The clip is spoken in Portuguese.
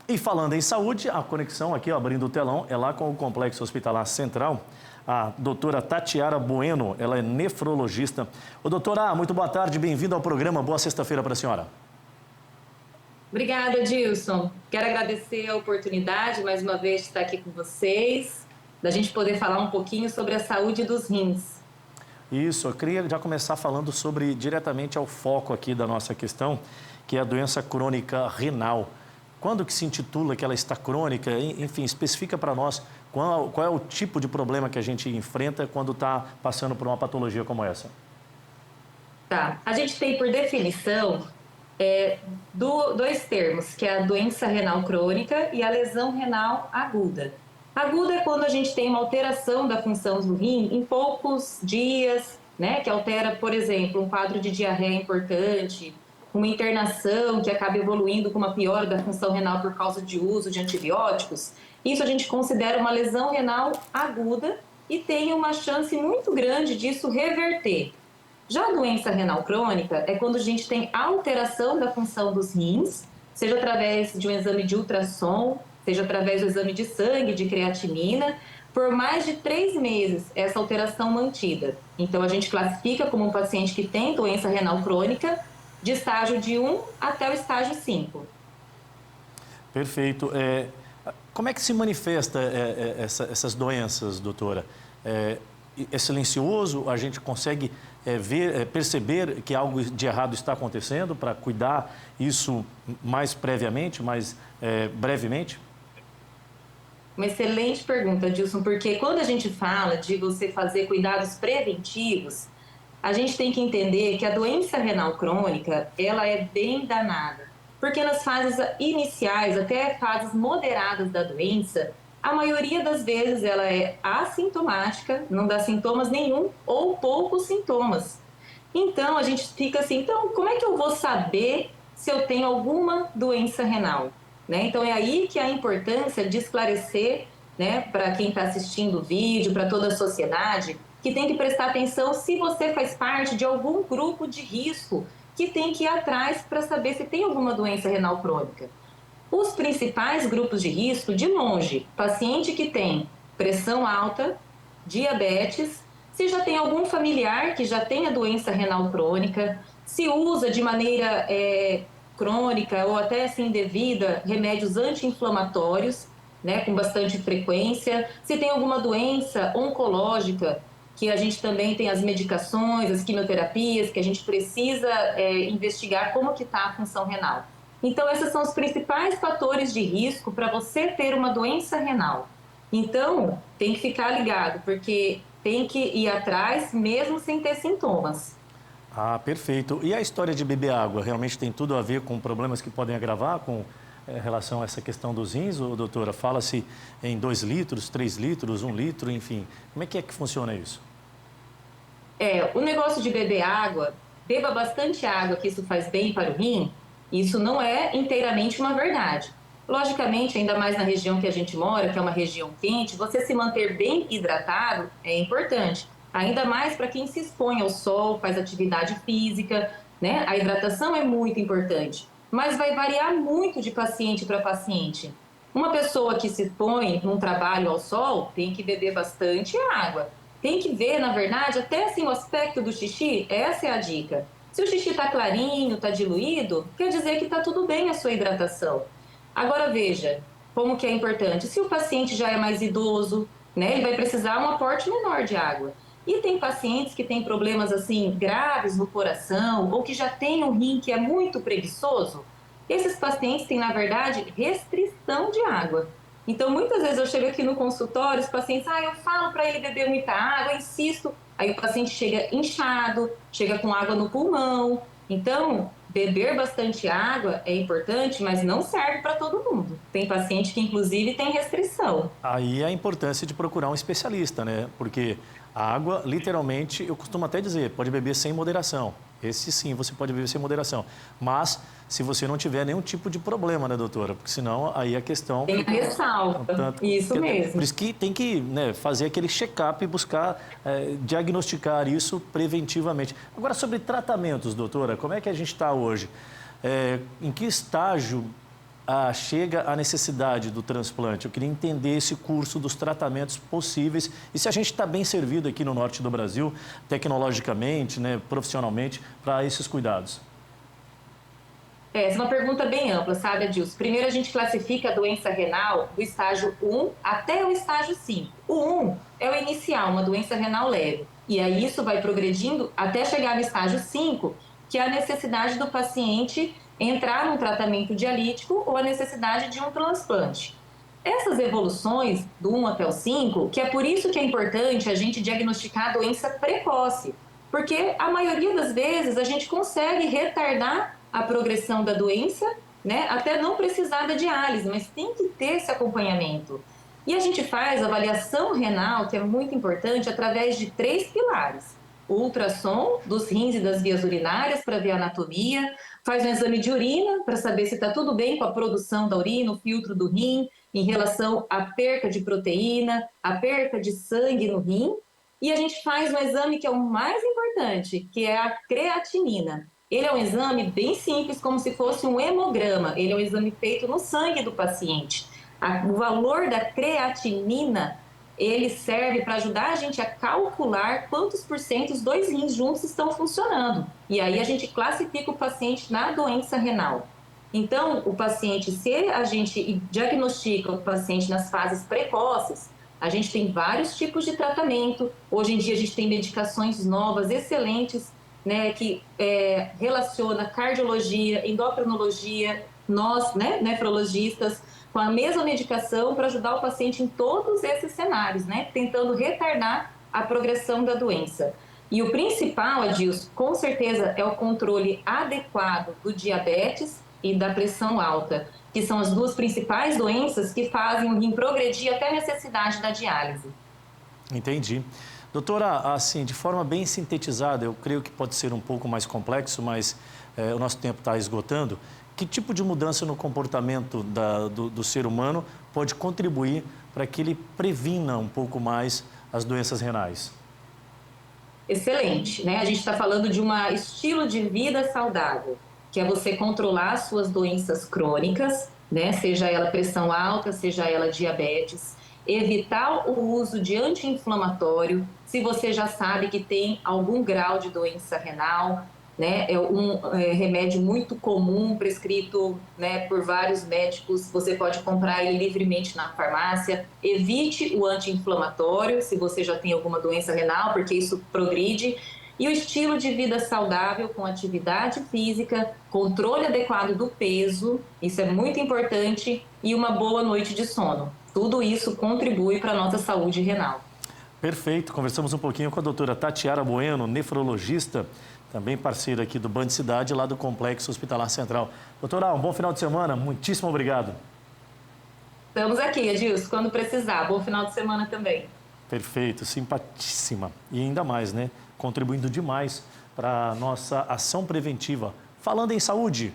E falando em saúde, a conexão aqui, ó, abrindo o telão, é lá com o Complexo Hospitalar Central. A doutora Tatiara Bueno, ela é nefrologista. Ô, doutora, muito boa tarde, bem-vinda ao programa. Boa sexta-feira para a senhora. Obrigada, Dilson. Quero agradecer a oportunidade, mais uma vez, de estar aqui com vocês, da gente poder falar um pouquinho sobre a saúde dos rins. Isso, eu queria já começar falando sobre, diretamente ao foco aqui da nossa questão, que é a doença crônica renal. Quando que se intitula que ela está crônica? Enfim, especifica para nós qual é o tipo de problema que a gente enfrenta quando está passando por uma patologia como essa. Tá, a gente tem, por definição, dois termos, que é a doença renal crônica e a lesão renal aguda. Aguda é quando a gente tem uma alteração da função do rim em poucos dias, né, que altera, por exemplo, um quadro de diarreia importante, uma internação que acaba evoluindo com uma piora da função renal por causa de uso de antibióticos. Isso a gente considera uma lesão renal aguda e tem uma chance muito grande disso reverter. Já a doença renal crônica é quando a gente tem alteração da função dos rins, seja através de um exame de ultrassom, seja através do exame de sangue, de creatinina, por mais de 3 meses essa alteração mantida. Então a gente classifica como um paciente que tem doença renal crônica de estágio de 1 até o estágio 5. Perfeito. Como é que se manifesta essas doenças, doutora? É silencioso? A gente consegue perceber que algo de errado está acontecendo para cuidar isso mais previamente, mais brevemente? Uma excelente pergunta, Dilson, porque quando a gente fala de você fazer cuidados preventivos, a gente tem que entender que a doença renal crônica, ela é bem danada, porque nas fases iniciais, até fases moderadas da doença, a maioria das vezes ela é assintomática, não dá sintomas nenhum ou poucos sintomas. Então a gente fica assim, então como é que eu vou saber se eu tenho alguma doença renal? Né? Então é aí que a importância de esclarecer, né, para quem está assistindo o vídeo, para toda a sociedade, que tem que prestar atenção se você faz parte de algum grupo de risco que tem que ir atrás para saber se tem alguma doença renal crônica. Os principais grupos de risco, de longe, paciente que tem pressão alta, diabetes, se já tem algum familiar que já tem a doença renal crônica, se usa de maneira crônica ou até assim indevida remédios anti-inflamatórios, né, com bastante frequência, se tem alguma doença oncológica, que a gente também tem as medicações, as quimioterapias, que a gente precisa investigar como que está a função renal. Então, esses são os principais fatores de risco para você ter uma doença renal. Então, tem que ficar ligado, porque tem que ir atrás mesmo sem ter sintomas. Ah, perfeito. E a história de beber água realmente tem tudo a ver com problemas que podem agravar com relação a essa questão dos rins, ou, doutora? Fala-se em 2 litros, 3 litros, 1 litro, enfim. Como é que funciona isso? O negócio de beber água, beba bastante água, que isso faz bem para o rim, isso não é inteiramente uma verdade. Logicamente, ainda mais na região que a gente mora, que é uma região quente, você se manter bem hidratado é importante. Ainda mais para quem se expõe ao sol, faz atividade física, né? A hidratação é muito importante, mas vai variar muito de paciente para paciente. Uma pessoa que se expõe num trabalho ao sol tem que beber bastante água. Tem que ver, na verdade, até assim o aspecto do xixi, essa é a dica. Se o xixi está clarinho, está diluído, quer dizer que está tudo bem a sua hidratação. Agora veja como que é importante. Se o paciente já é mais idoso, né, ele vai precisar um aporte menor de água. E tem pacientes que têm problemas assim graves no coração ou que já têm um rim que é muito preguiçoso. Esses pacientes têm, na verdade, restrição de água. Então, muitas vezes eu chego aqui no consultório, os pacientes, eu falo para ele beber muita água, insisto. Aí o paciente chega inchado, chega com água no pulmão. Então, beber bastante água é importante, mas não serve para todo mundo. Tem paciente que, inclusive, tem restrição. Aí a importância de procurar um especialista, né? Porque a água, literalmente, eu costumo até dizer, pode beber sem moderação. Esse sim, você pode beber sem moderação. Mas, se você não tiver nenhum tipo de problema, né, doutora? Porque senão, aí a questão... Tem a ressalva, isso mesmo. Por isso que tem que, né, fazer aquele check-up e buscar diagnosticar isso preventivamente. Agora, sobre tratamentos, doutora, como é que a gente está hoje? Em que estágio chega a necessidade do transplante? Eu queria entender esse curso dos tratamentos possíveis e se a gente está bem servido aqui no norte do Brasil, tecnologicamente, né, profissionalmente, para esses cuidados. Essa é uma pergunta bem ampla, sabe, Adilson? Primeiro, a gente classifica a doença renal do estágio 1 até o estágio 5. O 1 é o inicial, uma doença renal leve. E aí isso vai progredindo até chegar no estágio 5, que é a necessidade do paciente entrar num tratamento dialítico ou a necessidade de um transplante. Essas evoluções, do 1 até o 5, que é por isso que é importante a gente diagnosticar a doença precoce, porque a maioria das vezes a gente consegue retardar a progressão da doença, né, até não precisar da diálise, mas tem que ter esse acompanhamento. E a gente faz avaliação renal, que é muito importante, através de 3 pilares. O ultrassom dos rins e das vias urinárias para ver a anatomia, faz um exame de urina para saber se está tudo bem com a produção da urina, o filtro do rim, em relação à perca de proteína, à perca de sangue no rim. E a gente faz um exame que é o mais importante, que é a creatinina. Ele é um exame bem simples, como se fosse um hemograma. Ele é um exame feito no sangue do paciente. O valor da creatinina, ele serve para ajudar a gente a calcular quantos por cento os 2 rins juntos estão funcionando. E aí a gente classifica o paciente na doença renal. Então, o paciente, se a gente diagnostica o paciente nas fases precoces, a gente tem vários tipos de tratamento. Hoje em dia a gente tem medicações novas, excelentes, né, que relaciona cardiologia, endocrinologia, nós, né, nefrologistas, com a mesma medicação para ajudar o paciente em todos esses cenários, né, tentando retardar a progressão da doença. E o principal, Adilson, com certeza, é o controle adequado do diabetes e da pressão alta, que são as 2 principais doenças que fazem o rim progredir até a necessidade da diálise. Entendi. Doutora, assim, de forma bem sintetizada, eu creio que pode ser um pouco mais complexo, mas o nosso tempo está esgotando. Que tipo de mudança no comportamento do ser humano pode contribuir para que ele previna um pouco mais as doenças renais? Excelente, né? A gente está falando de um estilo de vida saudável, que é você controlar as suas doenças crônicas, né? Seja ela pressão alta, seja ela diabetes, evitar o uso de anti-inflamatório, se você já sabe que tem algum grau de doença renal, né? É um remédio muito comum, prescrito, né, por vários médicos, você pode comprar ele livremente na farmácia. Evite o anti-inflamatório, se você já tem alguma doença renal, porque isso progride. E o estilo de vida saudável, com atividade física, controle adequado do peso, isso é muito importante, e uma boa noite de sono. Tudo isso contribui para a nossa saúde renal. Perfeito. Conversamos um pouquinho com a doutora Tatiara Bueno, nefrologista, também parceira aqui do Band Cidade, lá do Complexo Hospitalar Central. Doutora, um bom final de semana. Muitíssimo obrigado. Estamos aqui, Adilson, quando precisar. Bom final de semana também. Perfeito, simpatíssima. E ainda mais, né? Contribuindo demais para a nossa ação preventiva. Falando em saúde,